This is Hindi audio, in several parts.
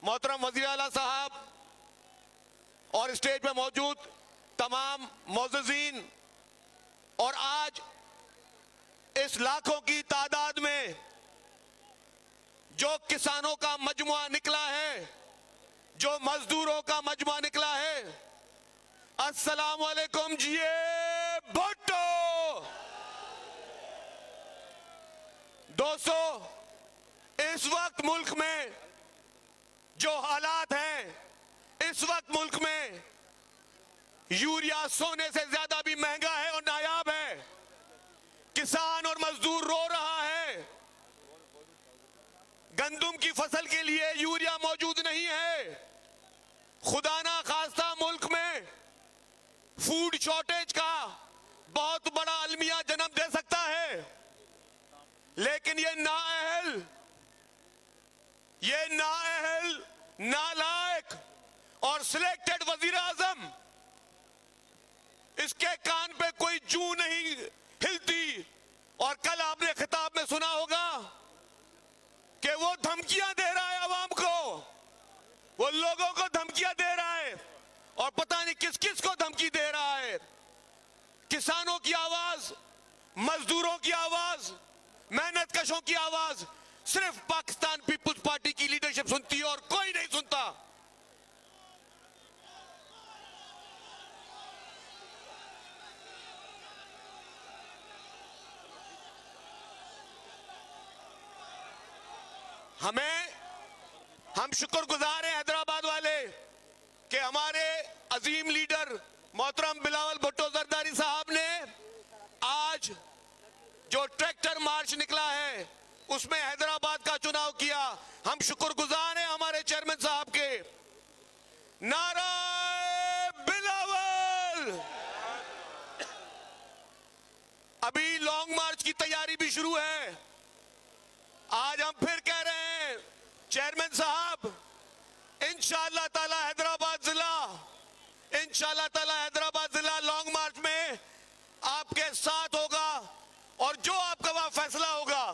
मोहतरम वज़ीर आला साहब और स्टेज पे मौजूद तमाम मोअज़्ज़िज़ीन और आज इस लाखों की तादाद में जो किसानों का मजमुआ निकला है, जो मजदूरों का मजमुआ निकला है, अस्सलाम वालेकुम जिए भुट्टो। दोस्तों, इस वक्त मुल्क में जो हालात हैं, इस वक्त मुल्क में यूरिया सोने से ज्यादा भी महंगा है और नायाब है। किसान और मजदूर रो रहा है। गंदुम की फसल के लिए यूरिया मौजूद नहीं है। खुदा ना खास्ता मुल्क में फूड शॉर्टेज का बहुत बड़ा अलमिया जन्म दे सकता है, लेकिन ये नाअहल, नालायक और सिलेक्टेड वजीर आजम, इसके कान पे कोई जू नहीं हिलती। और कल आपने खिताब में सुना होगा कि वो धमकियां दे रहा है अवाम को, वो लोगों को धमकियां दे रहा है और पता नहीं किस किस को धमकी दे रहा है। किसानों की आवाज, मजदूरों की आवाज, मेहनत कशों की आवाज सिर्फ पाकिस्तान पीपुल्स पार्टी की लीडरशिप सुनती है और कोई नहीं सुनता। हम शुक्रगुजार हैं हैदराबाद वाले कि हमारे अजीम लीडर मोहतरम बिलावल भुट्टो जरदारी साहब ने आज जो ट्रैक्टर मार्च निकला है उसमें हैदराबाद का चुनाव किया। हम शुक्रगुजार हैं हमारे चेयरमैन साहब के। नारे बिलावल। अभी लॉन्ग मार्च की तैयारी भी शुरू है। आज हम फिर कह रहे हैं चेयरमैन साहब, इंशाअल्लाह ताला हैदराबाद जिला लॉन्ग मार्च में आपके साथ होगा और जो आपका वहां फैसला होगा,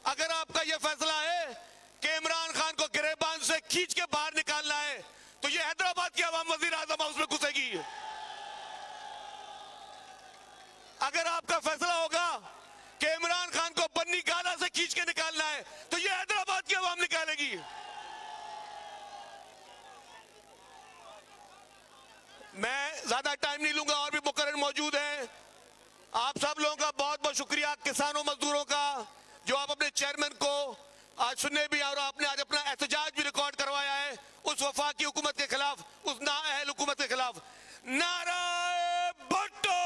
अगर आपका यह फैसला है कि इमरान खान को गिरेबान से खींच के बाहर निकालना है, तो ये हैदराबाद की आवाम वजीर आजम हाउस में घुसेगी। अगर आपका फैसला होगा कि इमरान खान को बन्नी गाला से खींच के निकालना है, तो ये हैदराबाद की आवाम निकालेगी। मैं ज्यादा टाइम नहीं लूंगा, और भी मुकर्रर मौजूद हैं। आप सब लोगों का बहुत बहुत शुक्रिया, किसानों मजदूरों का, जो आप अपने चेयरमैन को आज सुनने भी और आपने आज अपना एहतजाज भी रिकॉर्ड करवाया है उस वफाकी हुकूमत के खिलाफ, उस नाअहल हुकूमत के खिलाफ। नारे भुट्टो।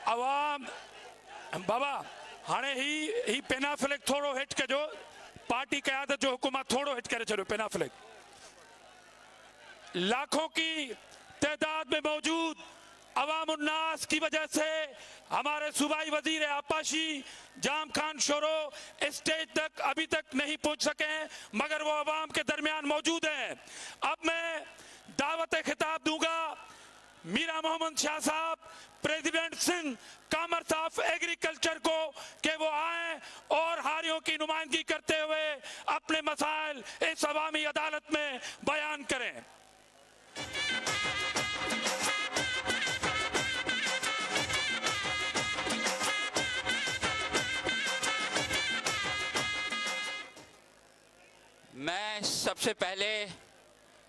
अवाम बाबा हाणे ही पेनाफ्लिक थोड़ो हेठ कजो, पार्टी क़यादत जो हुकूमत थोड़ो हेठ करे चलो। पेनाफ्लिक लाखों की तादाद में मौजूद अवाम उन्नास की वजह से हमारे सूबाई वजीर आपाशी जाम खान शोरो स्टेज तक अभी तक नहीं पहुंच सके हैं, मगर वो अवाम के दरमियान मौजूद हैं। अब मैं दावत खिताब दूंगा मीरा मोहम्मद शाह साहब, president Sindh commerce of agriculture को, कि वो आए और हारियों की नुमाइंदगी करते हुए अपने मसाइल इस अवामी अदालत में बयान करें। मैं सबसे पहले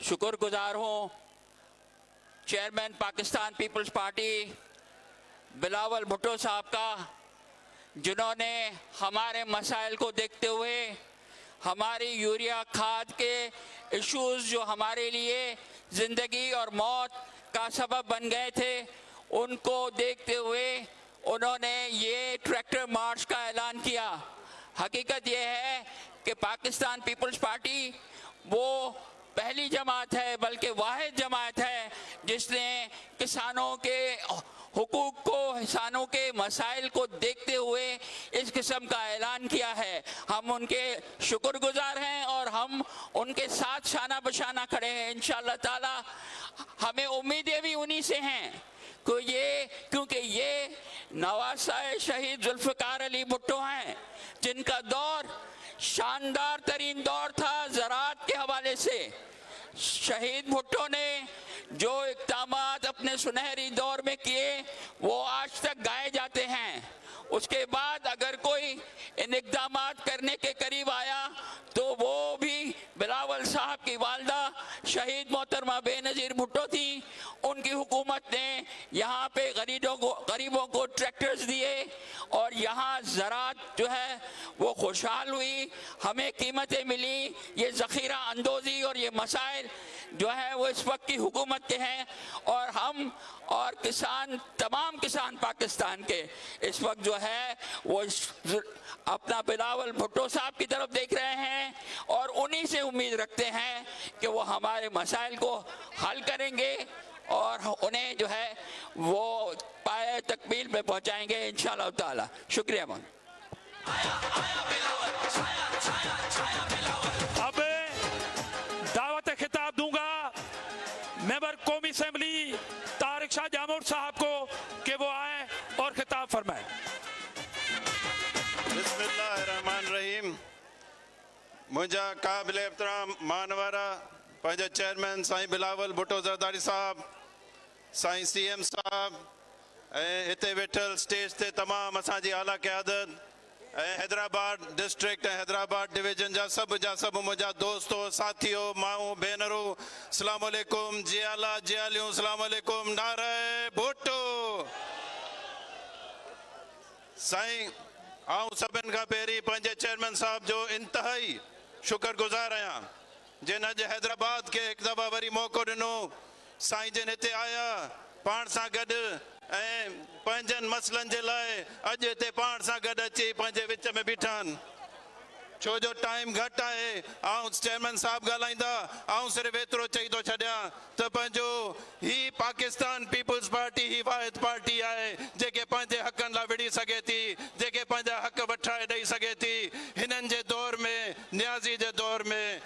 शुक्रगुजार हूँ chairman Pakistan Peoples Party Bilawal Bhutto साहब का, जिन्होंने हमारे मसाइल को देखते हुए हमारी यूरिया खाद के इश्यूज़ जो हमारे लिए ज़िंदगी और मौत का सबब बन गए थे, उनको देखते हुए उन्होंने ये ट्रैक्टर मार्च का ऐलान किया। हकीकत ये है कि पाकिस्तान पीपल्स पार्टी वो पहली जमात है, बल्कि वाहिद जमात है जिसने किसानों के हुकूक को, किसानों के मसाइल को देखते हुए इस किस्म का ऐलान किया है। हम उनके शुक्रगुजार हैं और हम उनके साथ शाना बशाना खड़े हैं। इंशाअल्लाह ताला हमें उम्मीदें भी उन्हीं से हैं क्योंकि ये नवासा शहीद जुल्फ़िकार अली भुट्टो हैं, जिनका दौर शानदार तरीन दौर था ज़राअत के हवाले से। शहीद भुट्टो ने जो इक़दामात अपने सुनहरी दौर में किए वो आज तक गाए जाते हैं। उसके बाद अगर कोई इन इक़दामात करने के करीब आया तो वो भी बिलावल साहब की वालदा शहीद मोहतरमा बेनज़ीर भुट्टो थी। उनकी हुकूमत ने यहाँ पे गरीबों को ट्रैक्टर्स दिए और यहाँ ज़राअत जो है वो खुशहाल हुई, हमें कीमतें मिली। ये ज़ख़ीरा अंदोज़ी और ये मसाइल जो है वो इस वक्त की हुकूमत के हैं और हम और किसान, तमाम किसान पाकिस्तान के इस वक्त जो है वो अपना बिलावल भुट्टो साहब की तरफ देख रहे हैं और उन्हीं से उम्मीद रखते हैं कि वो हमारे मसाइल को हल करेंगे और उन्हें जो है वो पाए तकमील पे पहुंचाएंगे इंशाअल्लाह ताला। शुक्रिया मन। अब दावत खिताब दूंगा मेंबर कौमी असेंबली तारिक शाह जामोद साहब को कि वो आए और खिताब फरमाएं। बिस्मिल्लाहिर्रहमानिर्रहीम। मुझा काबिल एहतराम मानवारा पंहिंजा चेयरमैन साईं बिलावल भुट्टो ज़रदारी साहब, साईं CM साहब ऐं हिते वेठल स्टेज ते तमाम असांजी आला क़यादत ऐं हैदराबाद डिस्ट्रिक्ट ऐं हैदराबाद डिवीजन जा सभु मुंहिंजा दोस्तो साथियो माऊं भेनरूं, अस्सलाम वालेकुम। जियाला जियालियूं, अस्सलाम वालेकुम। नारे भुट्टो। साईं आऊं सभिनि खां पहिरीं पंहिंजे चेयरमैन साहब जो इंतहाई शुक्रगुज़ार आहियां जिन अॼु हैदराबाद खे हिकु दफ़ा वरी मौक़ो ॾिनो। साईं जिन हिते आया पाण सां गॾु ऐं पंहिंजनि मसइलनि जे लाइ अॼु हिते पाण सां गॾु अची पंहिंजे विच में बीठा आहिनि। छो जो टाइम घटि आहे, आऊं चेयरमैन साहब ॻाल्हाईंदा, आऊं सिर्फ़ु एतिरो चई थो छॾियां त पंहिंजो ही पाकिस्तान पीपुल्स पार्टी ही वाहिद पार्टी आहे जेके पंहिंजे हक़नि लाइ विड़ी सघे थी, जेके पंहिंजा हक़ वठाए ॾेई सघे थी। हिननि जे दौर में, न्याज़ी जे दौर में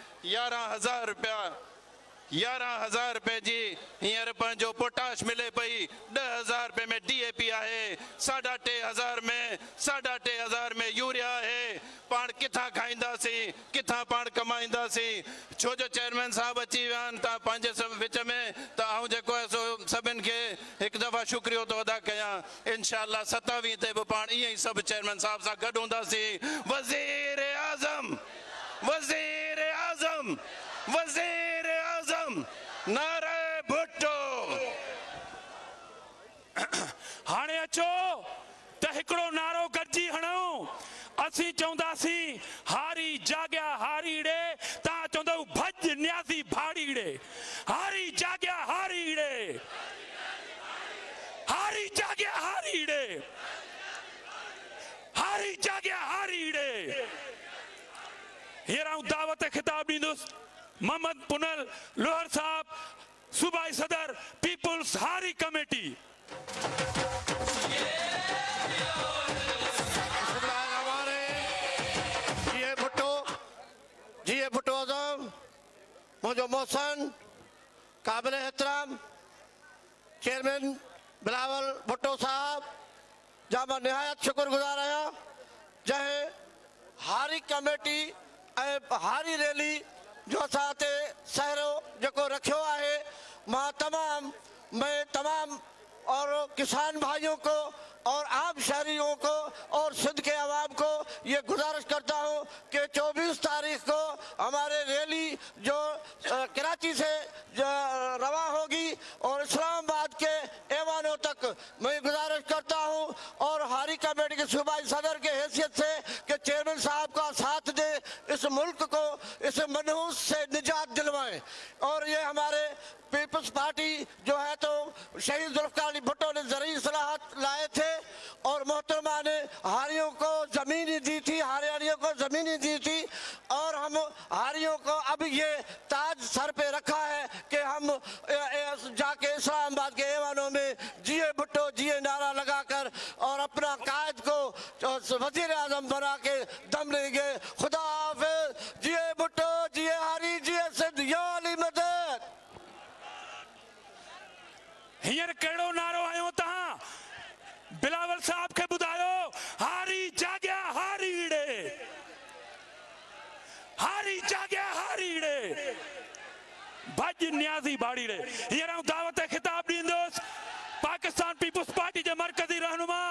11,000 रुपए जी हींअर पंहिंजो पोटाश मिले पई, 10,000 रुपए में DAP आहे, 3,500 में यूरिया आहे। पाण किथां खाईंदासीं, किथां पाण कमाईंदासीं? छो जो चेयरमैन साहब अची विया आहिनि तव्हां पंहिंजे विच में, त आऊं जेको आहे सो सभिनि खे हिकु दफ़ा शुक्रियो थो अदा कयां। इंशाअल्लाह 27 ते बि पाण ईअं ई सभु चेयरमैन साहब सां गॾु हूंदासीं। वज़ीर आज़म, वज़ीर आज़म, वज़ीर आज़म, नारे भुट्टो। हाणे अचो त हिकिड़ो नारो गॾिजी हणूं। असीं चवंदासीं हारी जाॻिया हारी ॾे, तव्हां चवंदव भॼ न्याज़ी भाड़ी ॾे। हारी जाॻिया हारी ॾे, हारी जाॻिया हारी ॾे, हारी जाॻिया हारी ॾे। हींअर आऊं दावत खिताब ॾींदुसि मोहम्मद पुनल लोहर साहब, सूबाई सदर पीपुल्स हारी कमेटी। जीए भुट्टो आज़म, मुझो मोहसन काबिल एहतराम चेयरमैन बिलावल भुट्टो साहब जा मां निहायत शुक्रगुज़ार आहियां जंहिं हारी कमेटी ऐं हारी रैली जो असां हिते सहरो जेको रखियो आहे। मां तमाम और किसान भाइयों को और आम शहरियों को और सिंध के अवाम को ये गुजारिश करता हूँ कि 24 तारीख को हमारे रैली जो कराची से रवा होगी और इस्लामाबाद के ऐवानों तक मैं गुजारिश करता हूँ और हारी कमेटी के सूबाई सदर के हैसियत से कि चेयरमैन साहब का साथ दे, इस मुल्क को इस मनहूस से निजात दिलवाएं। और ये हमारे पीपल्स पार्टी जो है तो शहीद जुल्फ़िकार अली भुट्टो ने ज़रूरी इस्लाहात लाए थे और मोहतरमा ने हारियों को ज़मीनी दी थी, हारियानियों को ज़मीनी दी थी और हम हारियों को अब ये ताज सर पे रखा है कि हम जाके इस्लामाबाद के ऐवानों में जिए भुट्टो जिए नारा लगाकर और अपना कायद को वज़ीर आज़म बना के दम लेंगे। खुदा हाफ़िज़। जिए भुट्टो जिए हारी जिए सिंध, या अली मदद। हींअर कहिड़ो नारो आयो तव्हां बिलावल साहब खे ॿुधायो? हारी जाॻिया हारी ॾे, अज न्याज़ी बाड़ी रे हींअर आऊं दावत ख़िताब ॾींदुसि पाकिस्तान पीपुल्स पार्टी जे मरकज़ी रहनुमा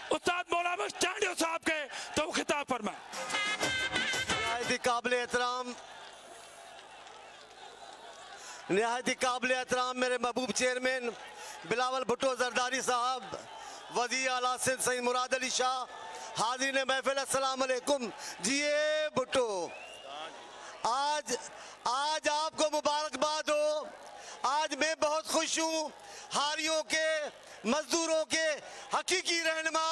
उस्ताद मौलाना बख्श चांडियो साहब के तो खिताब फरमाए। निहायती काबिल एहतराम मेरे महबूब चेयरमैन बिलावल भुट्टो जरदारी साहब, वज़ीर आला सिंध सईद मुराद अली शाह, हाज़रीन महफिल अस्सलाम अलैकुम। जिए भुट्टो, आज आपको मुबारकबाद हो। आज मैं बहुत खुश हूँ। हारियों के, मजदूरों के हकीकी रहनुमा,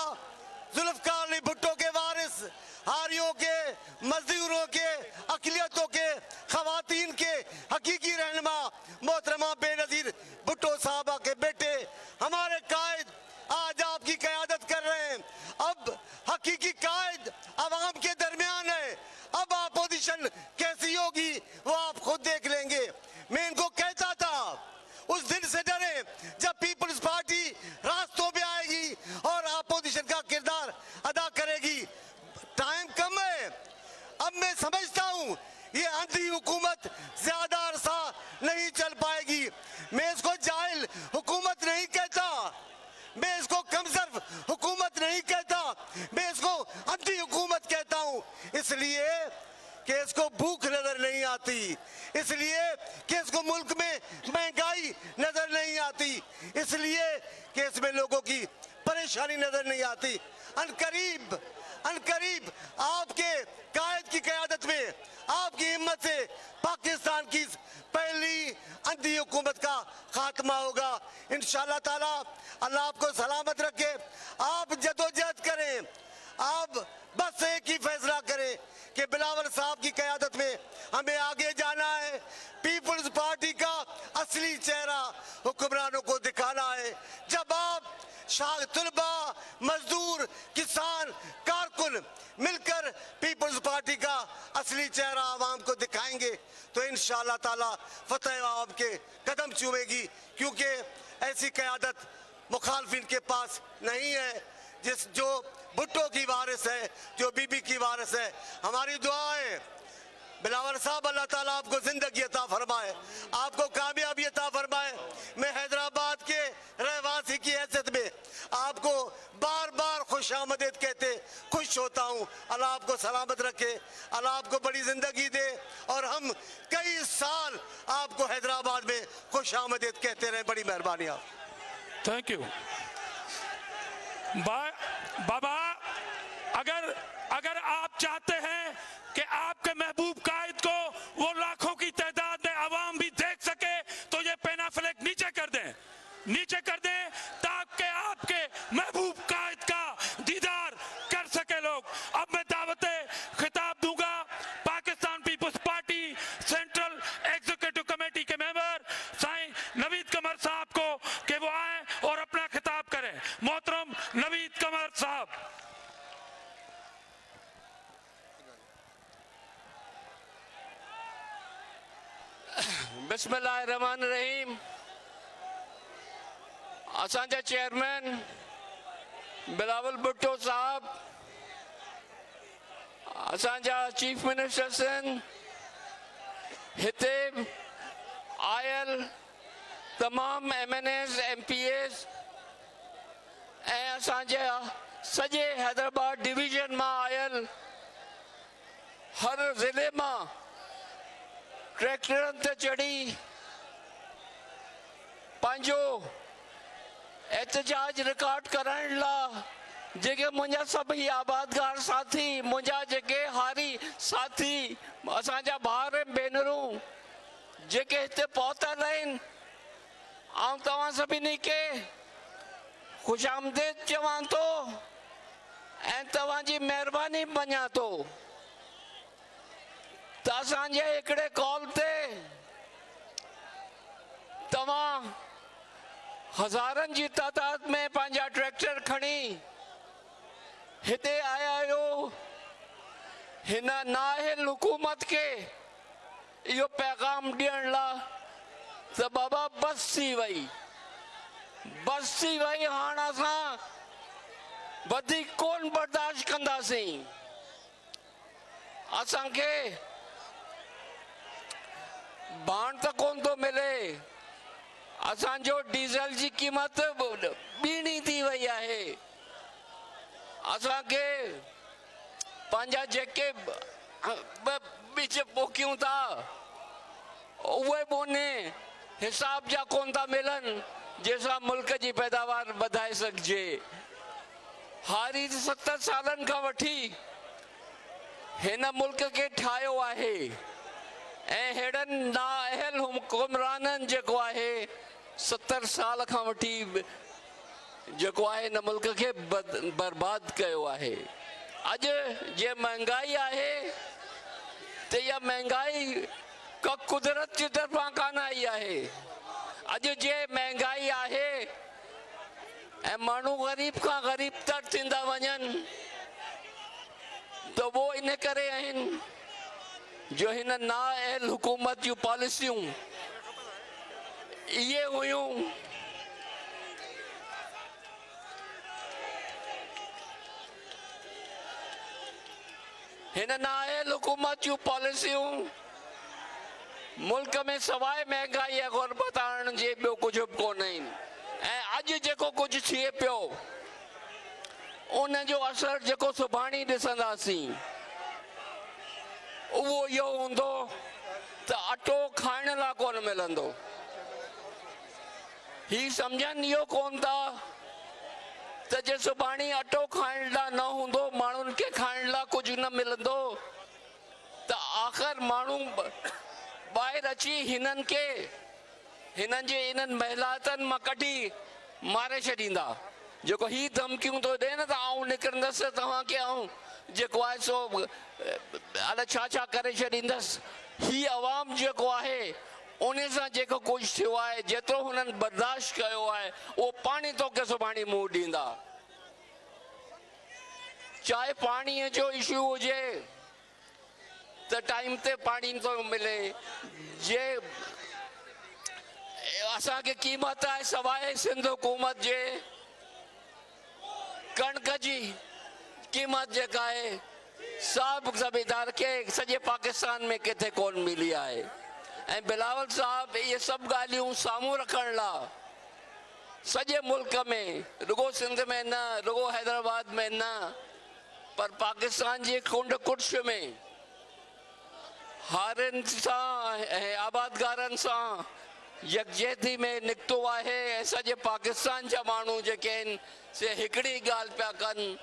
जुल्फ़िकार अली भुट्टो के वारिस, हारियों के, मजदूरों के, अक़लियतों के, ख़वातीन के हकीकी रहनुमा मोहतरमा बेनज़ीर भुट्टो साहबा के बेटे हमारे कायद आज आपकी क़यादत कर रहे हैं। अब हकीकी कायद अवाम के दरमियान है। अब अपोजिशन कैसी होगी वो आप खुद देख लेंगे। मैं इनको कहता था उस दिन से डरे जब पीपल्स पार्टी रास्तों पे आएगी और अपोजिशन का किरदार अदा करेगी। टाइम कम है। अब मैं समझता हूँ ये अंधी हुकूमत ज्यादा अरसा नहीं चल पाएगी। मैं इसको जाहिल हुकूमत नहीं कहता, मैं इसको कमजोर हुकूमत नहीं कहता, मैं इसको अंधी हुकूमत कहता हूँ। इसलिए कि इसको भूख नजर नहीं आती, इसलिए कि इसको मुल्क में महंगाई नजर नहीं आती, इसलिए कि इसमें लोगों की परेशानी नजर नहीं आती। अनकरीब आपके कायद की क़यादत में, आपकी हिम्मत से पाकिस्तान की पहली अंधी हुकूमत का खात्मा होगा इंशाअल्लाह ताला। अल्लाह आपको सलामत रखे। आप जदोजहद करें, आप बस एक ही फैसला करें कि बिलावल साहब की क़यादत में हमें आगे जाना है। पीपल्स पार्टी का असली चेहरा हुक्मरानों को दिखाना है। जब आप तलबा, मजदूर, किसान, कारकुन मिलकर पीपल्स पार्टी का असली चेहरा आवाम को दिखाएंगे तो इंशाअल्लाह ताला फतेह आवाम के कदम चूमेगी, क्योंकि ऐसी क़यादत मुखालफिन के पास नहीं है जो भुट्टो की वारिस है, जो बीबी की वारिस है। हमारी दुआ है बिलावल साहब, अल्लाह ताला आपको जिंदगी अता फरमाए, आपको कामयाबी अता फरमाए। मैं हैदराबाद के रहवासी की हैसियत में आपको बार बार खुश आमदीद कहते खुश होता हूँ। अल्लाह आपको सलामत रखे, अल्लाह आपको बड़ी जिंदगी दे और हम कई साल आपको हैदराबाद में खुश आमदीद कहते रहे। बड़ी मेहरबानी आप। थैंक यू बाबा। अगर आप चाहते हैं कि आपके महबूब कायद को वो लाखों की तादाद में आवाम भी देख सके तो ये पेनाफ्लेक नीचे कर दें ताकि आपके महबूब कायद का दीदार कर सके लोग। अब मैं दावत खिताब दूंगा Pakistan Peoples Party central executive committee के मेंबर साईं नवीद कमर साहब को कि वो आए और अपना खिताब करें। मोहतरम नवीद कमर साहब। बिस्मिल्लाहिर्रहमानिर्रहीम। असांजा चेयरमैन बिलावल भुट्टो साहब, असांजा चीफ मिनिस्टर सिंध, हिते आयल तमाम MNAs MPAs ऐं असांजा सॼे हैदराबाद डिवीजन मां आयल, हर ज़िले मां ट्रैक्टरनि ते चढ़ी पंहिंजो एहतजाज रिकॉर्ड करण लाइ जेके मुंहिंजा सभई आबादगार साथी, मुंहिंजा जेके हारी साथी, असांजा भाउर भेनरूं जेके हिते पहुतल आहिनि, आउं तव्हां सभिनी खे ख़ुशि आमदीद चवां थो ऐं तव्हांजी महिरबानी मञां थो त असांजे हिकिड़े कॉल ते तव्हां हज़ारनि जी तादाद में पंहिंजा ट्रैक्टर खणी हिते आया आहियो। हिन नाअहल हुकूमत खे इहो पैगाम ॾियण लाइ त बाबा बस थी वई, हाणे असां वधीक कोन बर्दाश्त कंदासीं। असांखे भाण त कोन थो मिले। असांजो डीज़ल जी क़ीमत ॿीणी थी वई आहे। असांखे पंहिंजा जेके ॿिज पोखियूं था उहे बि उन हिसाब जा कोन था मिलनि जंहिंसां मुल्क जी पैदावार वधाए सघिजे। हारी 70 सालनि खां वठी हिन मुल्क खे ठाहियो आहे ऐं हेड़नि नाअहल हुकुमराननि जेको आहे 70 साल खां वठी जेको आहे हिन मुल्क खे बर्बाद कयो आहे। अॼु जे महांगाई आहे त इहा महांगाई का कुदरत जी तरफ़ां कान आई आहे। अॼु जे महांगाई आहे ऐं माण्हू ग़रीब खां ग़रीब तर थींदा वञनि त वो इन करे आहिनि जो हिन नाअहल हुकूमत जूं पॉलिसियूं इहे हुयूं हिन नाअहल हुकूमत जूं पॉलिसियूं मुल्क में सवाइ महांगाई ऐं गुरबत आणण जे ॿियो कुझु बि कोन आहिनि। ऐं अॼु जेको कुझु थिए पियो उन जो असर जेको सुभाणे ॾिसंदासीं उहो इहो हूंदो त अटो खाइण लाइ कोन मिलंदो। ही सम्झनि इहो कोन था त जे सुभाणे अटो खाइण लाइ न हूंदो माण्हुनि खे खाइण लाइ कुझु न मिलंदो त आख़िर माण्हू ॿाहिरि अची हिननि खे हिननि जे इन्हनि महिलातनि मां कढी मारे छॾींदा। जेको ही धमकियूं थो ॾिए न त आऊं निकिरंदसि तव्हांखे आऊं जेको आहे सो अलाए छा छा करे छॾींदसि। ही अवाम जेको आहे उन सां जेको कुझु थियो आहे जेतिरो हुननि बर्दाश्त कयो आहे उहो पाणी तोखे सुभाणे मुंहुं ॾींदा। चाहे पाणीअ जो इशू हुजे त टाइम ते पाणी थो मिले। जे असांखे क़ीमत आहे सवाइ सिंध हुकूमत जे कणक जी क़ीमत जेका आहे सभु ज़मींदार खे सॼे पाकिस्तान में किथे कोन मिली आहे। ऐं बिलावल साहब इहे सभु ॻाल्हियूं साम्हूं रखण लाइ सॼे मुल्क में रुगो सिंध में न रुगो हैदराबाद में न पर पाकिस्तान जी कुंड कुर्श में हारियुनि सां ऐं आबादगारनि सां यकजहती में निकितो आहे। ऐं सॼे पाकिस्तान जा माण्हू जेके आहिनि से हिकिड़ी ॻाल्हि पिया कनि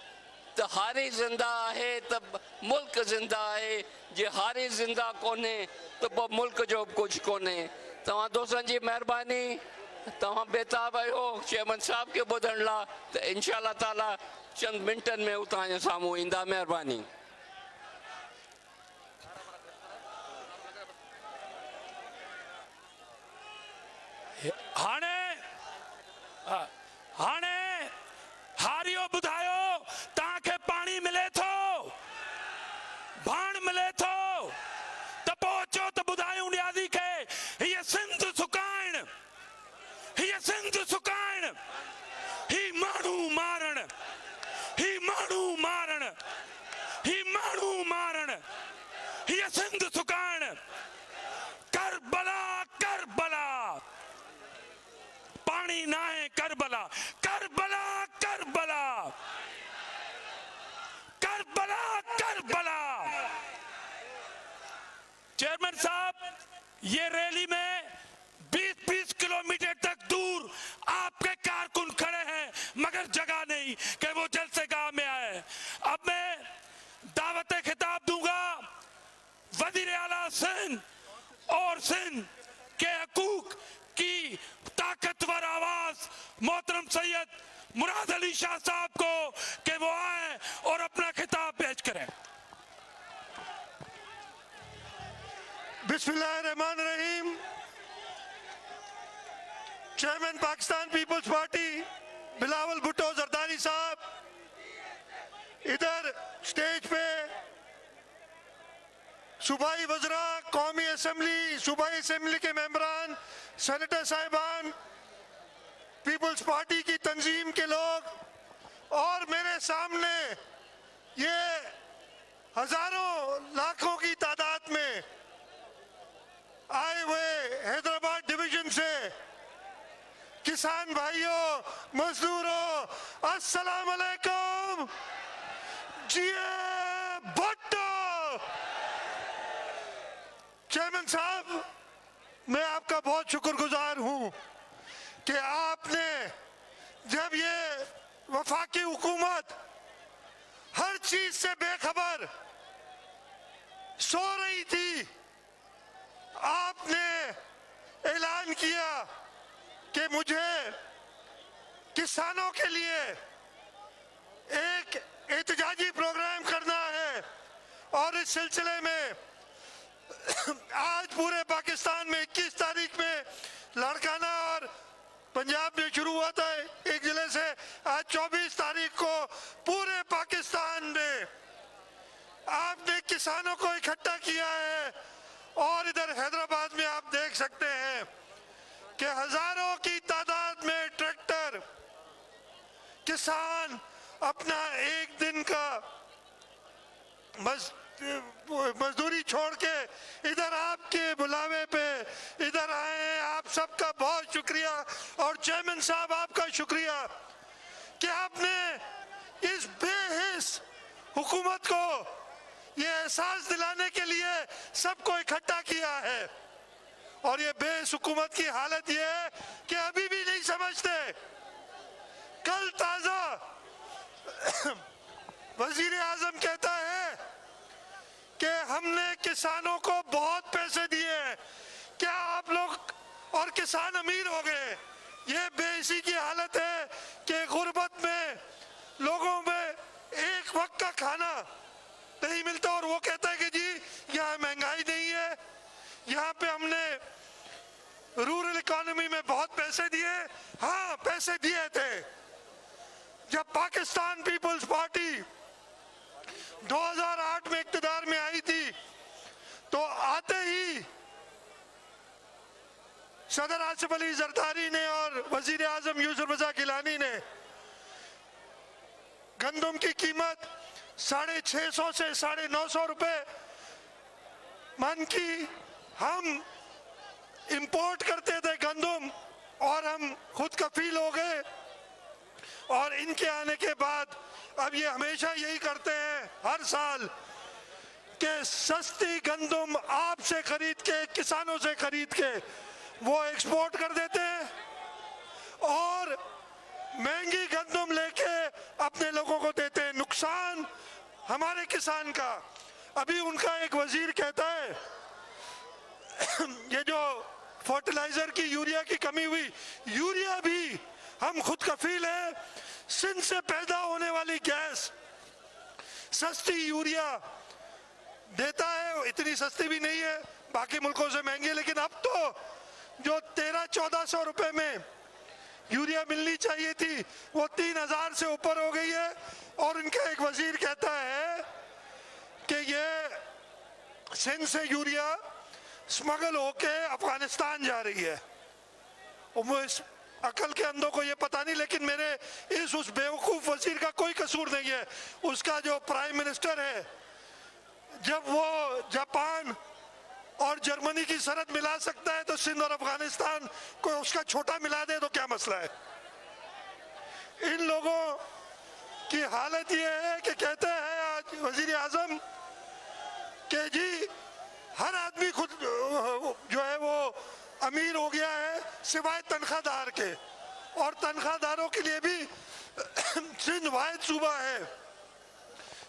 त हारी ज़िंदा आहे त मुल्क ज़िंदा आहे। जे हारी ज़िंदा कोन्हे त पोइ मुल्क जो बि कुझु कोन्हे। तव्हां दोस्तनि जी महिरबानी तव्हां बेताब आहियो चेयरमैन साहब खे ॿुधण लाइ त इंशा अल्लाह ताला चंद मिंटनि में तव्हांजे साम्हूं ईंदा। महिरबानी। हाणे हारियो ॿुधायो तव्हांखे पाणी मिले थो भाण मिले थो त पोइ अचो त ॿुधायूं न्याज़ी खे हीअ सिंध सुकाइण हीअ सिंध सुकाइण ही माण्हू मारण ही माण्हू मारण ही माण्हू मारण हीअ सिंध सुकाइण। करबला करबला पानी ना है Karbala Karbala Karbala Karbala Karbala. Chairman साहब ये रैली में 20-20 किलोमीटर तक दूर आपके कारकुन खड़े हैं मगर जगह नहीं कि वो जलसेगाह में आए। अब मैं दावत खिताब दूंगा वजीर आला सिंध और सिंध के हकूक की ताकतवर आवाज मोहतरम सैयद मुराद अली शाह साहब को कि वो आए और अपना खिताब पेश करें। बिस्मिल्लाहिर्रहमानिर्रहीम। Chairman Pakistan Peoples Party Bilawal Bhutto Zardari साहब इधर स्टेज पे सूबाई वज़रा कौमी असम्बली सूबाई असम्बली के मेंबरान सेनेटर साहिबान पीपल्स पार्टी की तंजीम के लोग और मेरे सामने ये हजारों लाखों की तादाद में आए हुए किसान भाइयों, मजदूरों, अस्सलाम वालेकुम। जिए भुट्टो। चेयरमैन साहब, मैं आपका बहुत शुक्रगुजार हूं कि आपने जब ये वफाकी हुकूमत हर चीज से बेखबर सो रही थी, आपने ऐलान किया कि मुझे किसानों के लिए एक एहतजाजी प्रोग्राम करना है। और इस सिलसिले में आज पूरे पाकिस्तान में 21 तारीख में लाड़काना और पंजाब में शुरू हुआ था एक जिले से, आज 24 तारीख को पूरे पाकिस्तान में आपने किसानों को इकट्ठा किया है। और इधर हैदराबाद में आप देख सकते हैं कि हजारों की तादाद में ट्रैक्टर किसान अपना एक दिन का मजदूरी छोड़ के इधर आपके बुलावे पे इधर आए हैं। आप सबका बहुत शुक्रिया। और चेयरमैन साहब, आपका शुक्रिया कि आपने इस बेहिस हुकूमत को ये एहसास दिलाने के लिए सबको इकट्ठा किया है। और ये बेहिस हुकूमत की हालत ये है कि अभी भी नहीं समझते। कल ताजा वजीर आजम कहता है कि हमने किसानों को बहुत पैसे दिए हैं, क्या आप लोग और किसान अमीर हो गए? ये बेइज्जती की हालत है कि गुर्बत में लोगों में एक वक्त का खाना नहीं मिलता और वो कहता है कि जी यहाँ महंगाई नहीं है, यहाँ पे हमने रूरल इकोनॉमी में बहुत पैसे दिए। हाँ, पैसे दिए थे। जब पाकिस्तान पीपल्स पार्टी 2008 में इक्तदार में आई थी तो आते ही सदर आसिफ अली जरदारी ने और वजीर आजम यूसुफ रजा गिलानी ने गंदम की कीमत 650 से 950 रुपए मन की हम इंपोर्ट करते थे गंदम और हम खुद कफील हो गए। और इनके आने के बाद अब ये हमेशा यही करते हैं हर साल कि सस्ती गंदम आपसे खरीद के, किसानों से खरीद के वो एक्सपोर्ट कर देते हैं और महंगी गंदम लेके अपने लोगों को देते हैं। नुकसान हमारे किसान का। अभी उनका एक वजीर कहता है ये जो फर्टिलाइजर की, यूरिया की कमी हुई, यूरिया भी हम खुद कफील है। सिंध से पैदा होने वाली गैस सस्ती यूरिया देता है, इतनी सस्ती भी नहीं है, बाकी मुल्कों से महंगी है। लेकिन अब तो जो 1300-1400 रुपए में यूरिया मिलनी चाहिए थी वो 3000 से ऊपर हो गई है। और इनका एक वजीर कहता है कि ये सिंध से यूरिया स्मगल होके अफगानिस्तान जा रही है। और वो इस अकल के अंधों को ये पता नहीं, लेकिन मेरे उस बेवकूफ वजीर का कोई कसूर नहीं है। उसका जो प्राइम मिनिस्टर है, जब वो जापान और जर्मनी की सरहद मिला सकता है तो सिंध और अफगानिस्तान को उसका छोटा मिला दे तो क्या मसला है? इन लोगों की हालत ये है कि कहते हैं आज वजीर आजम कि जी हर आदमी खुद जो है वो अमीर हो गया है सिवाय तनख्वाहदार के। और तनख्वाहदारों के लिए भी सिंध वाहिद सूबा है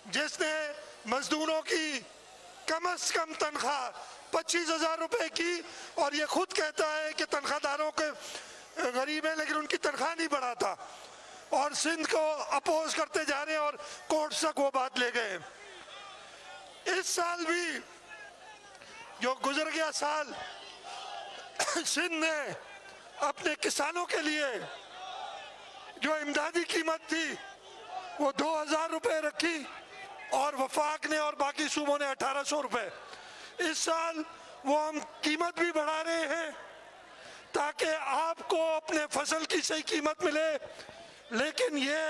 जिसने मजदूरों की कम से कम तनख्वाह 25,000 रुपए की। और ये खुद कहता है कि तनख्वाहदारों के गरीब है लेकिन उनकी तनख्वाह नहीं बढ़ाता। और सिंध को अपोज करते जा रहे हैं और कोर्ट तक वो बात ले गए। इस साल भी जो गुजर गया साल, सिंध ने अपने किसानों के लिए जो इमदादी कीमत थी वो 2000 रुपए रखी और वफाक ने और बाकी सूबों ने 1800 रुपए। इस साल वो हम कीमत भी बढ़ा रहे हैं ताकि आपको अपने फसल की सही कीमत मिले। लेकिन ये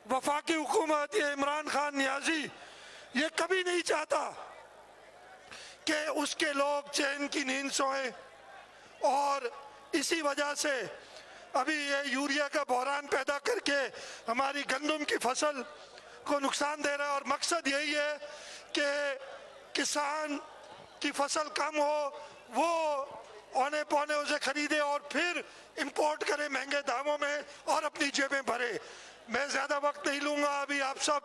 वफाकी हुकूमत, ये इमरान खान नियाजी, ये कभी नहीं चाहता कि उसके लोग चैन की नींद सोएं और इसी वजह से अभी ये यूरिया का बहरान पैदा करके हमारी गंदम की फसल को नुकसान दे रहा है। और मकसद यही है कि किसान की फसल कम हो, वो औने पौने उसे खरीदे और फिर इंपोर्ट करे महंगे दामों में और अपनी जेबें भरे। मैं ज्यादा वक्त नहीं लूंगा। अभी आप सब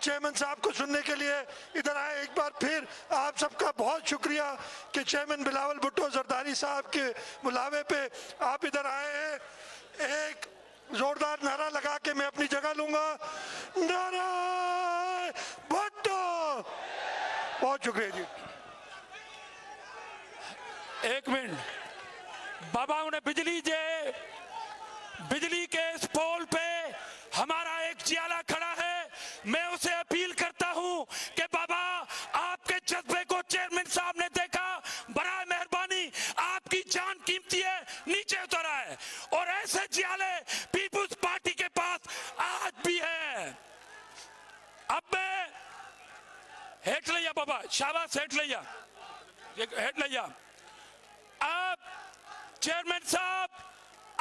चेयरमैन साहब को सुनने के लिए इधर आए। एक बार फिर आप सबका बहुत शुक्रिया कि चेयरमैन बिलावल भुट्टो जरदारी साहब के बुलावे पे आप इधर आए हैं। एक जोरदार नारा लगा के मैं अपनी जगह लूंगा। नारा भुट्टो। बहुत शुक्रिया जी। एक मिनट बाबा, उन्हें बिजली के इस पोल पे हमारा एक जियाला खड़ा है। मैं उसे अपील करता हूं कि बाबा, आपके जज्बे को चेयरमैन साहब ने देखा, बराए मेहरबानी आपकी जान कीमती है, नीचे उतर आए। और ऐसे जियाले पीपुल्स पार्टी के पास आज भी है। अब मैं हेठ लिया बाबा, शाबाश, हेठ लिया। अब चेयरमैन साहब,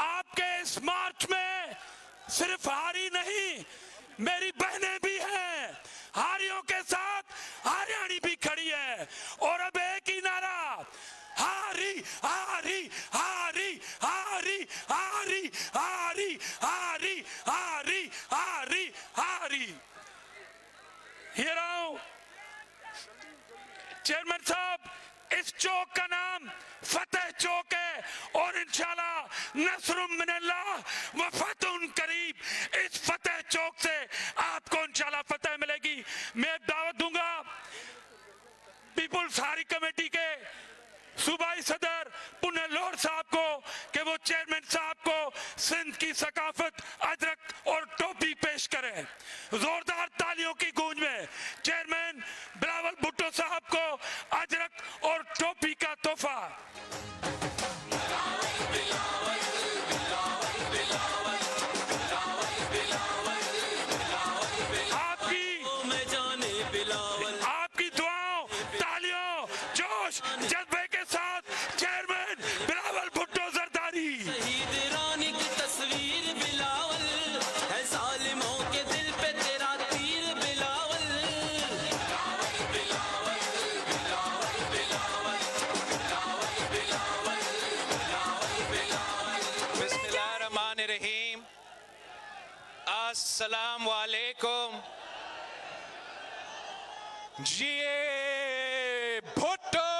आपके इस मार्च में सिर्फ हारी नहीं, मेरी बहनें भी हैं। हारियों के साथ हरियाणी भी खड़ी है। और अब एक ही नारा, हारी हारी हारी हारी हारी हारी हारी हारी हारी हारी। हियर आओ चेयरमैन साहब, इस चौक का नाम फतेह चौक है और इंशाल्लाह नसरुम मिनल्लाह व फतहुन करीब इस फतेह चौक से आपको इंशाल्लाह फतेह मिलेगी। मैं दावत दूंगा पीपुल्स हारी कमेटी के सूबाई सदर पुण्य लोहर साहब को कि वो चेयरमैन साहब को सिंध की सकाफत अदरक और टोपी पेश करें। जोरदार तालियों की गूंज में चेयरमैन बिलावल भुट्टो साहब को अदरक और टोपी का तोहफा। आपकी दुआओं, तालियों, जोश, जज्बे के साथ चेयरमैन बिलावल भुट्टो जरदारी। तस्वीर बिलावल है, सालिमों के दिल पे तेरा तीर बिलावल। बिस्मिल्लाहिर्रहमानिर्रहीम। अस्सलाम वालेकुम। जिए भुट्टो।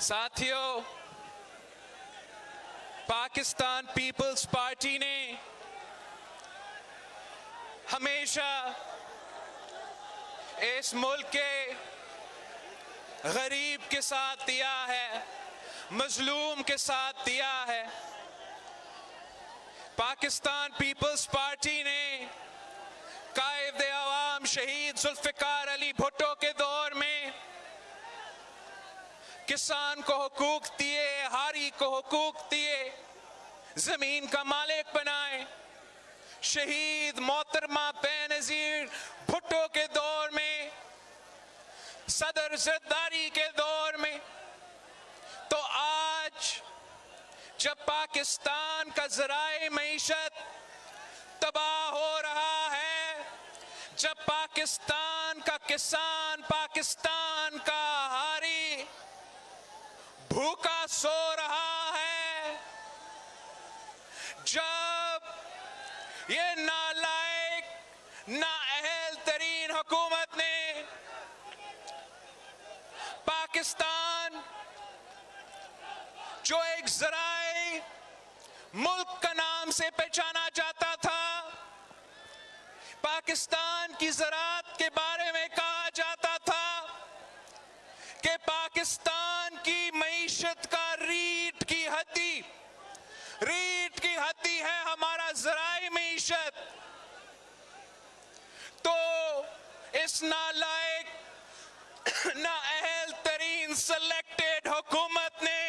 साथियों, पाकिस्तान पीपल्स पार्टी ने हमेशा इस मुल्क के गरीब के साथ दिया है, मजलूम के साथ दिया है। पाकिस्तान पीपल्स पार्टी ने कायद अवाम शहीद जुल्फिकार अली भुट्टो के दौर में किसान को हुकूक दिए, हारी को हुकूक दिए, जमीन का मालिक बनाए। शहीद मोहतरमा बेनजीर भुट्टो के दौर में, सदर जरदारी के दौर में। तो आज जब पाकिस्तान का ज़राए मईशत तबाह हो रहा है, जब पाकिस्तान का किसान, पाकिस्तान का हारी भूखा सो रहा है, जब ये नालायक, नाअहल तरीन हुकूमत ने पाकिस्तान, जो एक ज़राए मुल्क का नाम से पहचाना जाता था, पाकिस्तान की ज़राअत के बारे में कहा जाता था कि पाकिस्तान की मईशत का रीढ़ की हड्डी है हमारा ज़राए मईशत। तो इस नालायक, नाअहल तरीन सिलेक्टेड हुकूमत ने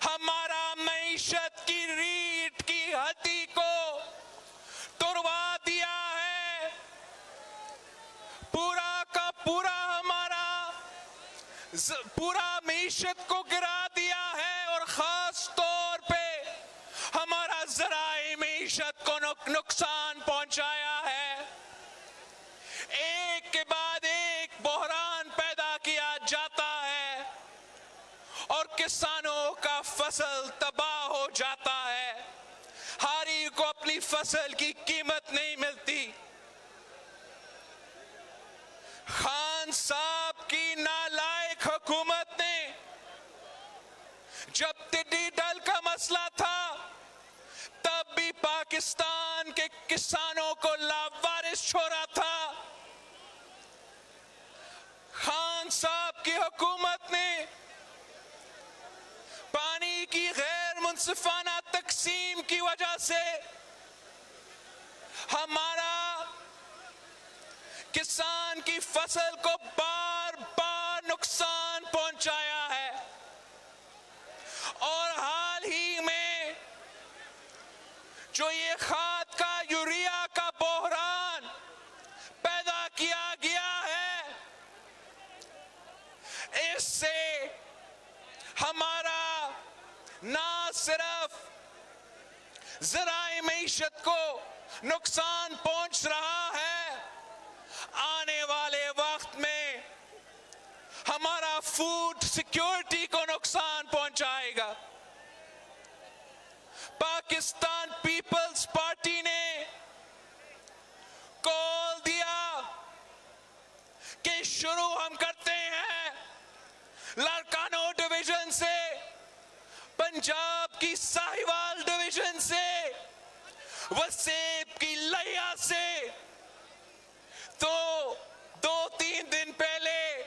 हमारा मईशत की रीढ़ की हड्डी को तुड़वा दिया है। पूरा का पूरा हमारा पूरा मीशत को गिरा दिया है और खास तौर पे हमारा ज़राए मीशत को नुकसान पहुंचाया है। एक के बाद एक बहरान पैदा किया जाता है और किसानों का फसल तबाह हो जाता है। हारी को अपनी फसल की कीमत नहीं मिलती। खान साहब की नालायक हुकूमत ने जब टिड्डी दल का मसला था तब भी पाकिस्तान के किसानों को लावारिस छोड़ा था। खान साहब की हुकूमत ने पानी की गैर मुनसिफाना तकसीम की वजह से हमारा किसान की फसल को बार बार नुकसान पहुंचाया है। और हाल ही में जो ये खाद का यूरिया का बहरान पैदा किया गया है, इससे हमारा ना सिर्फ ज़राए मईशत को नुकसान पहुंच रहा है, आने वाले वक्त में हमारा फूड सिक्योरिटी को नुकसान पहुंचाएगा। पाकिस्तान पीपल्स पार्टी ने कॉल दिया कि शुरू हम करते हैं लारकानो डिवीजन से, पंजाब की साहिवाल डिवीजन से, वसेब की लैया से। तो 2-3 दिन पहले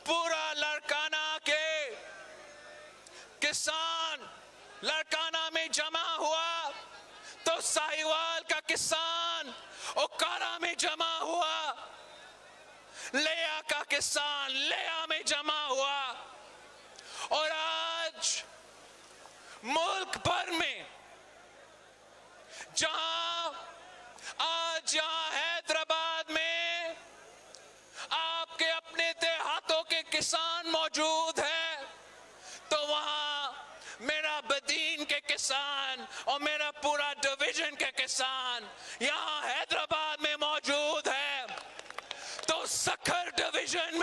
पूरा लारकाना के किसान लारकाना में जमा हुआ, तो साहिवाल का किसान ओकारा में जमा हुआ, लेया का किसान लेया में जमा हुआ। और आज मुल्क भर में जहां हैदराबाद में आपके अपने देहातों के किसान मौजूद हैं, तो वहां मेरा बदीन के किसान और मेरा पूरा डिवीजन के किसान यहां हैदराबाद में मौजूद है। तो सखर डिवीजन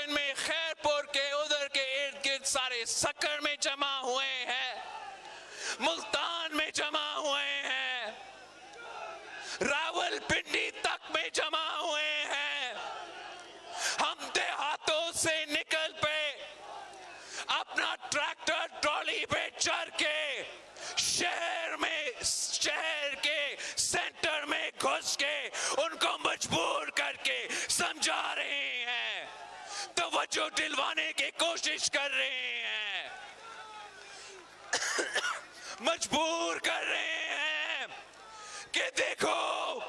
में खैरपुर के उधर के इर्द गिर्द सारे सखर में जमा हुए हैं, मुल्तान में जमा हुए हैं, रावलपिंडी तक में जमा हुए हैं। हम देहातों से निकल पे अपना ट्रैक्टर ट्रॉली पे चढ़ के शहर के सेंटर में घुस के उनको मजबूर करके समझा रहे हैं, तवज्जो दिलवाने की कोशिश कर रहे हैं, मजबूर कर रहे हैं कि देखो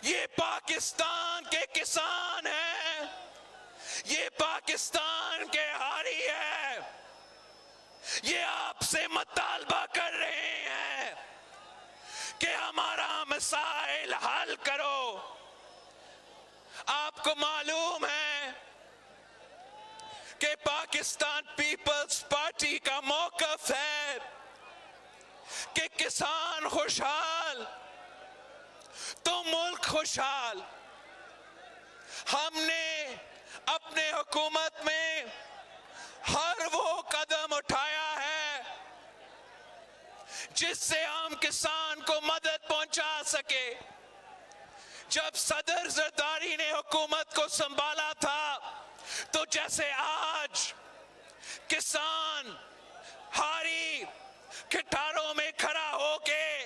ये पाकिस्तान के किसान हैं, ये पाकिस्तान के हारी है, ये आपसे मुतालबा कर रहे हैं कि हमारा मसाइल हल करो। आपको मालूम है कि पाकिस्तान पीपल्स पार्टी का मौकफ है कि किसान खुशहाल तो मुल्क खुशहाल। हमने अपने हुकूमत में हर वो कदम उठाया है जिससे हम किसान को मदद पहुंचा सके। जब सदर जरदारी ने हुकूमत को संभाला था, तो जैसे आज किसान हारी कटारों में खड़ा होके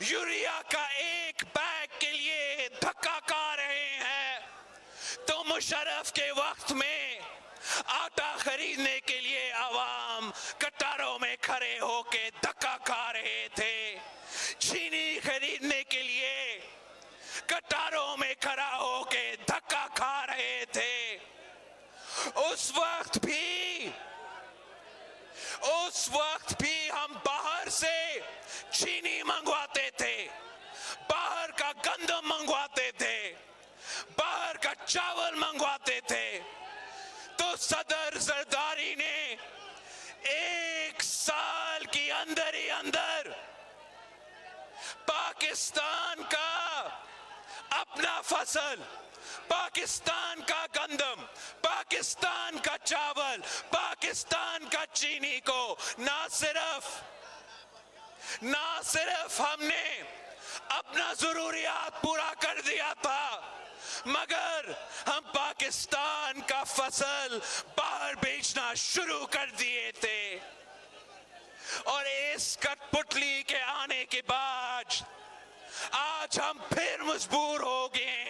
यूरिया का एक बैग के लिए धक्का खा रहे हैं, तो मुशर्रफ के वक्त में आटा खरीदने के लिए आवाम कतारों में खड़े होके धक्का खा रहे थे, चीनी खरीदने के लिए कतारों में खड़ा होके धक्का खा रहे थे। उस वक्त भी हम बाहर से चीनी मंगवाते थे, बाहर का गंदम मंगवाते थे, बाहर का चावल मंगवाते थे, तो सदर जरदारी ने 1 साल के अंदर ही अंदर पाकिस्तान का अपना फसल, पाकिस्तान का गंदम, पाकिस्तान का चावल, पाकिस्तान का चीनी को ना सिर्फ हमने अपना जरूरियात पूरा कर दिया था, मगर हम पाकिस्तान का फसल बाहर बेचना शुरू कर दिए थे। और इस कठपुतली के आने के बाद आज हम फिर मजबूर हो गए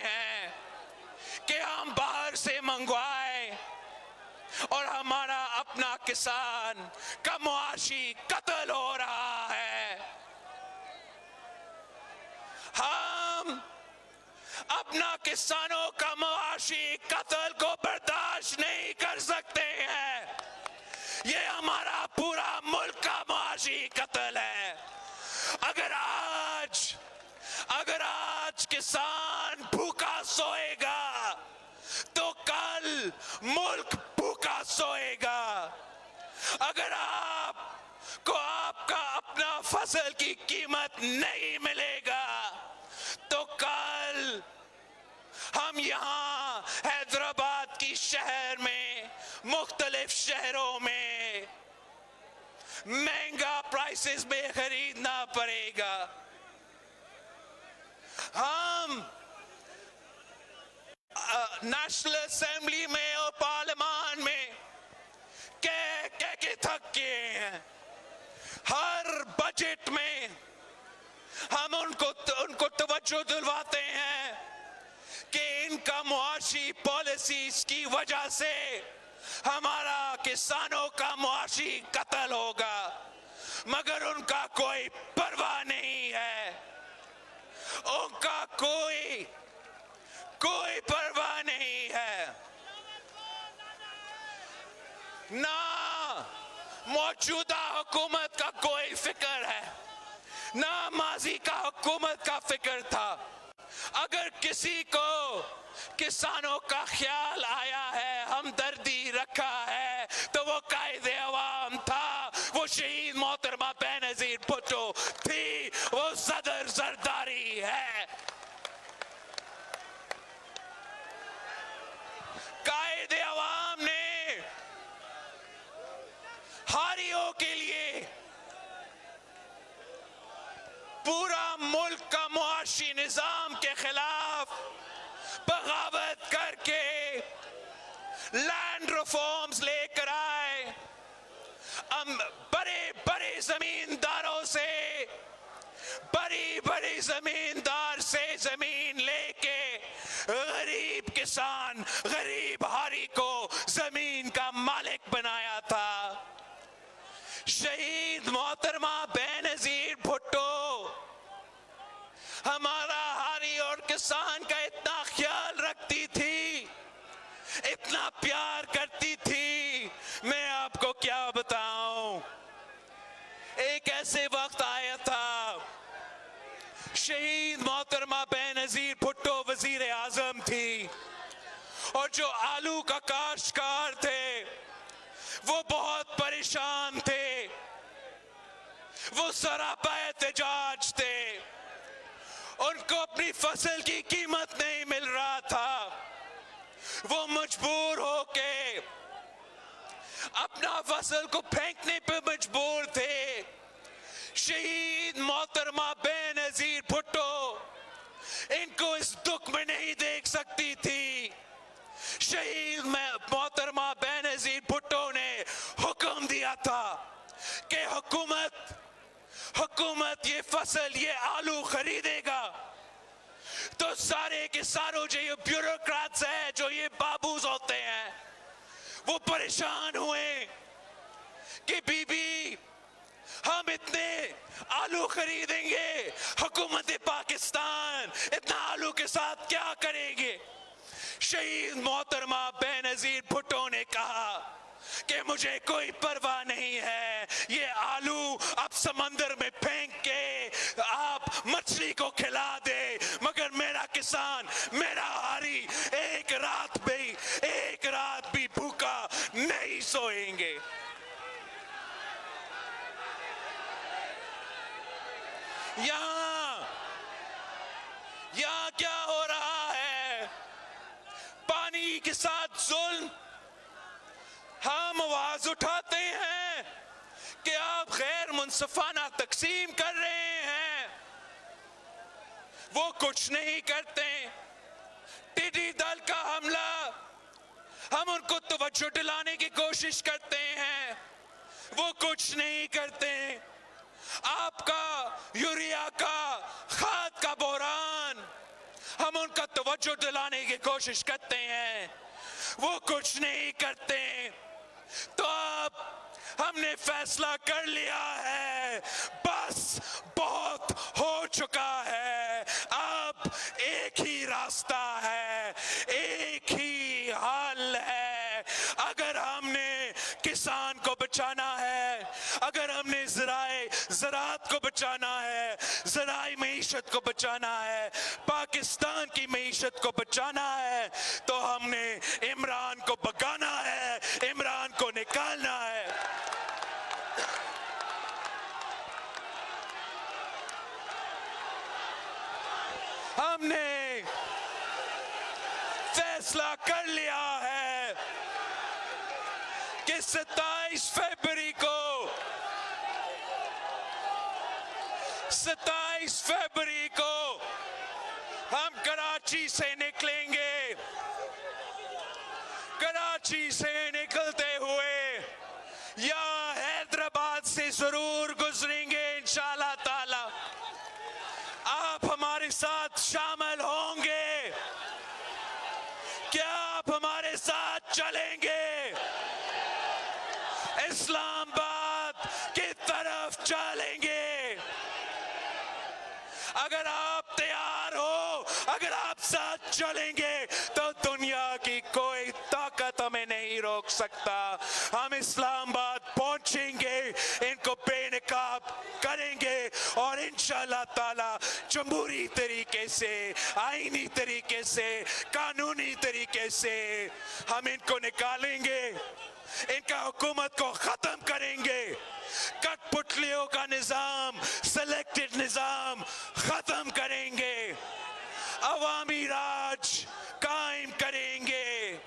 हैं कि हम बाहर से मंगवाए, और हमारा अपना किसान का मुआशी कत्ल हो रहा है। हम अपना किसानों का मुआशी कत्ल को बर्दाश्त नहीं कर सकते हैं। ये हमारा पूरा मुल्क का मुआशी कत्ल है। अगर आज किसान भूखा सोएगा तो कल मुल्क भूखा सोएगा। अगर आपको आपका अपना फसल की कीमत नहीं मिलेगा तो कल हम यहाँ हैदराबाद की शहर में, मुख्तलिफ शहरों में महंगा प्राइसेस में खरीदना पड़ेगा। हम नेशनल असेंबली में और पार्लियामान में कह के थक गए हैं। हर बजट में हम उनको तवज्जो दिलवाते हैं कि इनका मुआशी पॉलिसीज की वजह से हमारा किसानों का मुआशी कत्ल होगा, मगर उनका कोई परवाह नहीं है। उनका कोई परवाह नहीं है। ना मौजूदा हुकूमत का कोई फिक्र है, ना माजी का हुकूमत का फिक्र था। अगर किसी को किसानों का ख्याल आया है, हमदर्दी रखा है, तो वो कायदे अवाम था, वो शहीद मोहतरमा बेनजीर भुट्टो थी, वो सदर जरदारी है। कायदे अवाम ने हारियों के लिए पूरा मुल्क का मुआशी निजाम के खिलाफ बगावत करके लैंड रिफॉर्म्स लेकर आए। बड़े जमींदारों से, बड़ी जमींदार से जमीन लेके गरीब किसान, गरीब हारी को जमीन का मालिक बनाया था। शहीद मोहतरमा बेनजीर भुट्टो हमारा हारी और किसान का इतना ख्याल रखती थी, इतना प्यार करती थी, मैं आपको क्या बताऊं। एक ऐसे वक्त आया था, शहीद मोहतरमा बेनजीर भुट्टो वजीर आजम थी, और जो आलू का काश्तकार थे वो बहुत परेशान थे, वो सरापा एहतजाज थे, उनको अपनी फसल की कीमत नहीं मिल रहा था। वो मजबूर होके अपना फसल को फेंकने पे मजबूर थे। शहीद मोहतरमा बेनजीर भुट्टो इनको इस दुख में नहीं देख सकती थी। शहीद मोहतरमा बेनजीर भुट्टो ने हुक्म दिया था कि हुकूमत ये फसल, ये आलू खरीदेगा, तो सारे के सारे जो ये ब्यूरोक्रेट्स हैं, जो ये बाबूज होते हैं, वो परेशान हुए कि बीबी हम इतने आलू खरीदेंगे, हुकूमत पाकिस्तान इतना आलू के साथ क्या करेंगे। शहीद मोहतरमा बेनजीर भुट्टो ने कहा कि मुझे कोई परवाह नहीं है, ये आलू अब समंदर में फेंक के आप मछली को खिला दे, मगर मेरा किसान, मेरा हारी एक रात भी भूखा नहीं सोएंगे। यहां क्या हो रहा है? पानी के साथ जुल्म। हम आवाज उठाते हैं कि आप गैर मुनसिफाना तकसीम कर रहे हैं, वो कुछ नहीं करते। टिड्डी दल का हमला, हम उनको तवज्जो दिलाने की कोशिश करते हैं, वो कुछ नहीं करते। आपका यूरिया का, खाद का बोरान, हम उनका तवज्जो दिलाने की कोशिश करते हैं, वो कुछ नहीं करते। तो अब हमने फैसला कर लिया है, बस बहुत हो चुका है। अब एक ही रास्ता है, एक ही हल है। अगर हमने किसान को बचाना है, अगर हमने ज़राअत को बचाना है, ज़राई मईशत को बचाना है, पाकिस्तान की मईशत को बचाना है, तो हमने इमरान को भगाना है, इमरान को निकालना है। हमने फैसला कर लिया है कि 27 फरवरी को हम कराची से निकलेंगे। कराची से निकलते हुए या हैदराबाद से जरूर गुजरेंगे इंशाअल्लाह ताला। आप हमारे साथ शामिल होंगे? क्या आप हमारे साथ चलेंगे? इस्लामाबाद की तरफ चलेंगे? अगर आप तैयार हो, अगर आप साथ चलेंगे, तो दुनिया की कोई ताकत हमें नहीं रोक सकता। हम इस्लामाबाद पहुंचेंगे, इनको बेनकाब करेंगे और इंशाअल्लाह ताला जमहूरी तरीके से, आईनी तरीके से, कानूनी तरीके से हम इनको निकालेंगे, इनका हुकूमत को खत्म करेंगे। कठपुतलियों का निजाम, सिलेक्टेड निजाम खत्म करेंगे, अवामी राज कायम करेंगे।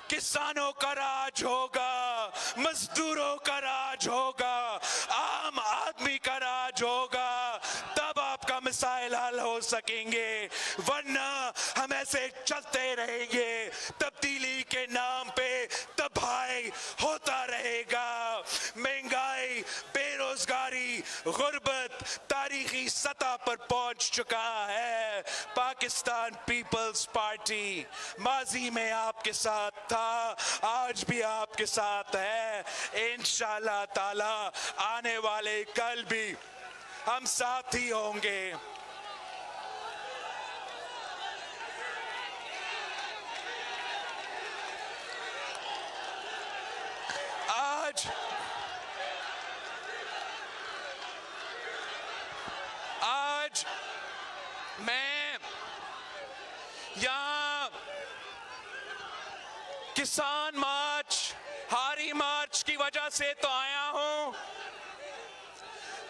किसानों का राज होगा, मजदूरों का राज होगा, आम आदमी का राज होगा, तब आपका मसाइल हल हो सकेंगे। वरना हम ऐसे चलते रहेंगे, तब्दीली के नाम पे तबाही होता रहेगा। महंगाई, बेरोजगारी, गुर्बत तारीखी सतह पर पहुंच चुका है। पाकिस्तान पीपल्स पार्टी माजी में आपके साथ था, आज भी आपके साथ है, इंशाअल्लाह ताला आने वाले कल भी हम साथ ही होंगे। आज मैं यहां किसान मार्च, हारी मार्च की वजह से तो आया हूं,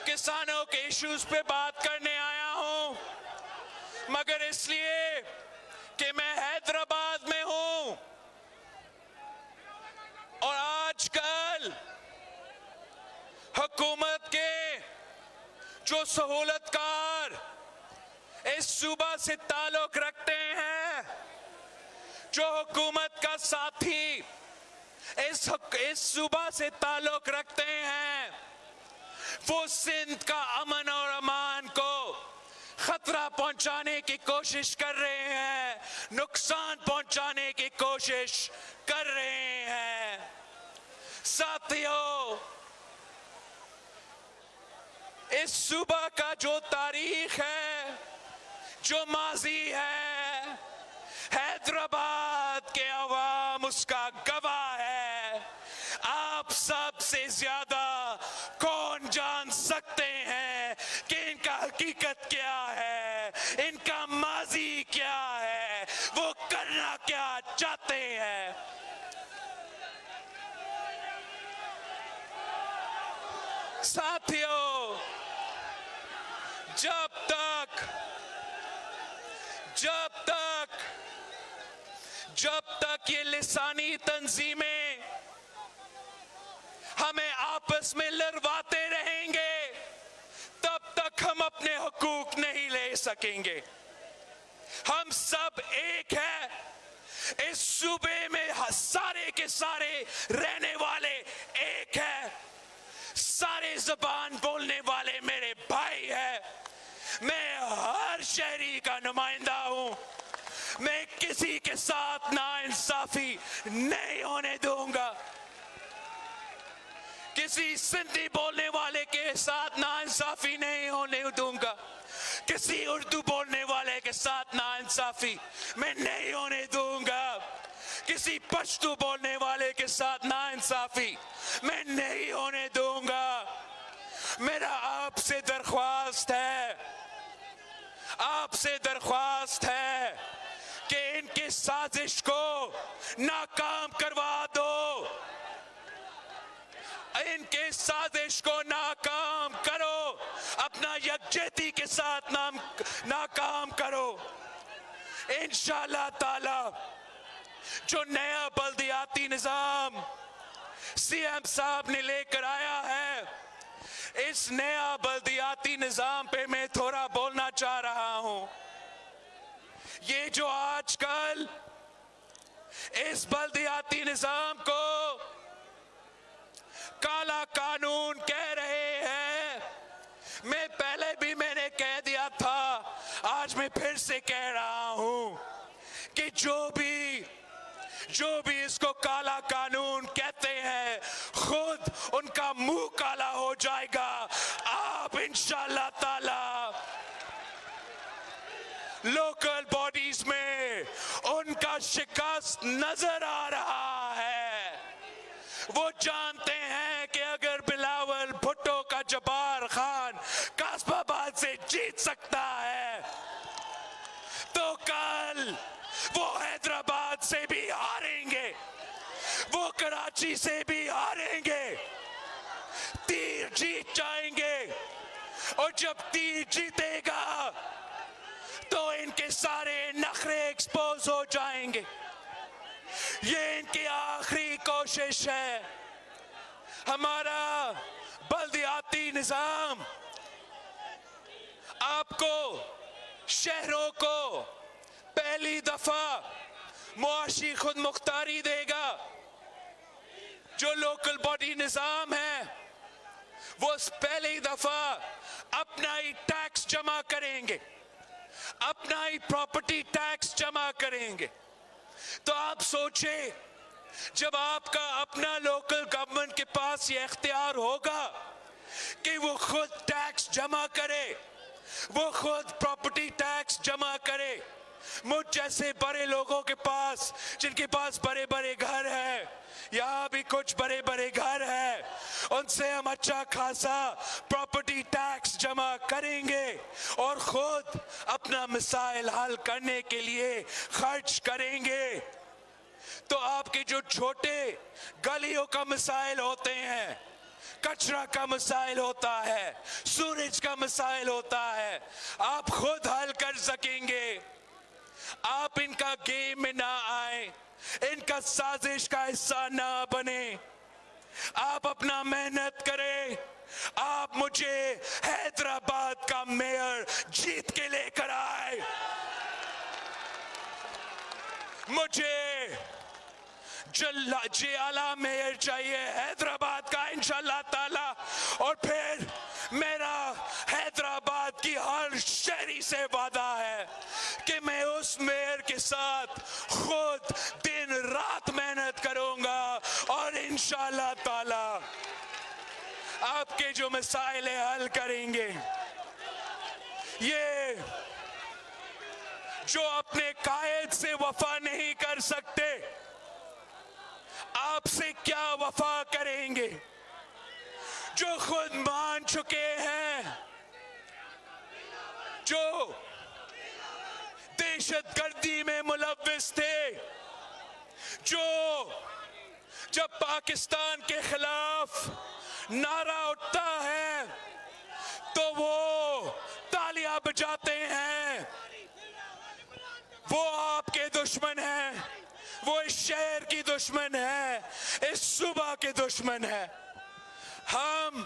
किसानों के इश्यूज पे बात करने आया हूं, मगर इसलिए कि मैं हैदराबाद में हूं और आजकल हुकूमत के जो सहूलतकार इस सूबा से ताल्लुक रखते हैं, जो हुकूमत का साथी इस सूबा से ताल्लुक रखते हैं, वो सिंध का अमन और अमान को खतरा पहुंचाने की कोशिश कर रहे हैं, नुकसान पहुंचाने की कोशिश कर रहे हैं। साथियों, इस सूबा का जो तारीख है, जो माजी है, हैदराबाद के अवाम उसका गवाह है। आपसे ज्यादा कौन जान सकते हैं कि इनका हकीकत क्या है, इनका माजी क्या है, वो करना क्या चाहते हैं। साथियों, जब तक ये लिसानी तंजीमें हमें आपस में लड़वाते रहेंगे, तब तक हम अपने हुकूक नहीं ले सकेंगे। हम सब एक है, इस सूबे में सारे के सारे रहने वाले एक है, सारे जबान बोलने वाले मेरे भाई है। मैं हर शहरी का नुमाइंदा हूं। मैं किसी के साथ नाइंसाफी नहीं होने दूंगा। किसी सिंधी बोलने वाले के साथ नाइंसाफी नहीं होने दूंगा। किसी उर्दू बोलने वाले के साथ नाइंसाफी मैं नहीं होने दूंगा। किसी पश्तो बोलने वाले के साथ नाइंसाफी मैं नहीं होने दूंगा। मेरा आपसे दरख्वास्त है कि इनके साजिश को नाकाम करवा दो। इनके साजिश को नाकाम करो, अपना यकजहती के साथ नाकाम करो। इंशाअल्लाह ताला जो नया बल्दियाती निजाम सीएम साहब ने लेकर आया है, इस नया बल्दियाती निजाम पे मैं थोड़ा बोलना चाह रहा हूं। ये जो आजकल इस बल्दियाती निजाम को काला कानून कह रहे हैं, मैं पहले भी मैंने कह दिया था, आज मैं फिर से कह रहा हूं कि जो भी इसको काला कानून कहते हैं, खुद उनका मुंह काला हो जाएगा। आप इंशाअल्लाह ताला लोकल बॉडीज में उनका शिकस्त नजर आ रहा है। वो जानते हैं कि अगर बिलावल भुट्टो का जब्बार खान कासबाबाद से जीत सकता है, तो कल वो हैदराबाद से भी हारेंगे, वो कराची से भी हारेंगे। तीर जीत जाएंगे, और जब तीर जीतेगा तो इनके सारे नखरे एक्सपोज हो जाएंगे। ये इनकी आखिरी कोशिश है। हमारा बल्दियाती निजाम आपको, शहरों को पहली दफा मुआशी खुद मुख्तारी देगा। जो लोकल बॉडी निजाम है, वो पहली दफा अपना ही टैक्स जमा करेंगे, अपना ही प्रॉपर्टी टैक्स जमा करेंगे। तो आप सोचे, जब आपका अपना लोकल गवर्नमेंट के पास ये इख्तियार होगा कि वो खुद टैक्स जमा करे, वो खुद प्रॉपर्टी टैक्स जमा करे, मुझ जैसे बड़े लोगों के पास, जिनके पास बड़े बड़े घर है, यहाँ भी कुछ बड़े बड़े घर है, उनसे हम अच्छा खासा प्रॉपर्टी टैक्स जमा करेंगे और खुद अपना मसाइल हल करने के लिए खर्च करेंगे। तो आपके जो छोटे गलियों का मसाइल होते हैं, कचरा का मसाइल होता है, सूरज का मसाइल होता है, आप खुद हल कर सकेंगे। आप इनका गेम में ना आए, इनका साजिश का हिस्सा ना बने। आप अपना मेहनत करें। आप मुझे हैदराबाद का मेयर जीत के लेकर आए। मुझे जियाला मेयर चाहिए हैदराबाद का इंशाअल्लाह ताला, और फिर मेरा हैदराबाद की हर शहरी से वादा है कि मैं उस मेयर के साथ खुद दिन रात मेहनत करूंगा और इंशाअल्लाह ताला आपके जो मसाइल है हल करेंगे। ये जो अपने कायद से वफा नहीं कर सकते, आपसे क्या वफा करेंगे। जो खुद मान चुके हैं, जो दहशतगर्दी में मुलव्विस थे, जो जब पाकिस्तान के खिलाफ नारा उठता है तो वो तालियां बजाते हैं, वो आपके दुश्मन हैं, वो इस शहर की दुश्मन है, इस सूबा के दुश्मन है। हम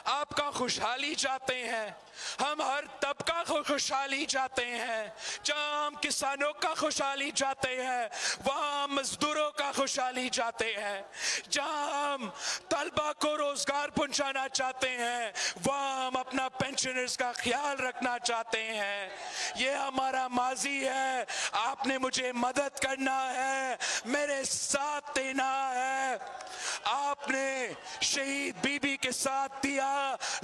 आपका खुशहाली चाहते हैं, हम हर तबका को खुशहाली चाहते हैं। जहां हम किसानों का खुशहाली चाहते हैं, वहां हम मजदूरों का खुशहाली चाहते हैं। जहां हम तलबा को रोजगार पहुंचाना चाहते हैं, वहां हम अपना पेंशनर्स का ख्याल रखना चाहते हैं। ये हमारा माजी है, आपने मुझे मदद करना है, मेरे साथ देना है। आपने शहीद बीबी के साथ दिया,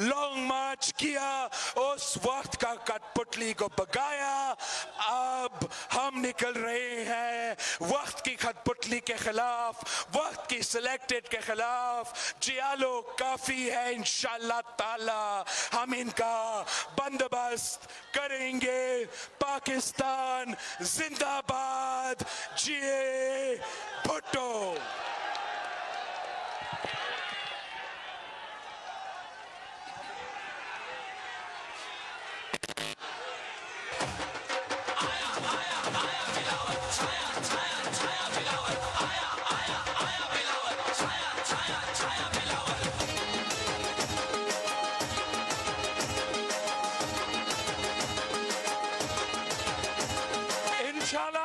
लॉन्ग मार्च किया, उस वक्त का कठपुतली को भगाया। अब हम निकल रहे हैं वक्त की कठपुतली के खिलाफ, वक्त की सिलेक्टेड के खिलाफ। जियालो काफी है, इंशाअल्लाह ताला हम इनका बंदोबस्त करेंगे। पाकिस्तान जिंदाबाद, जिए भुट्टो।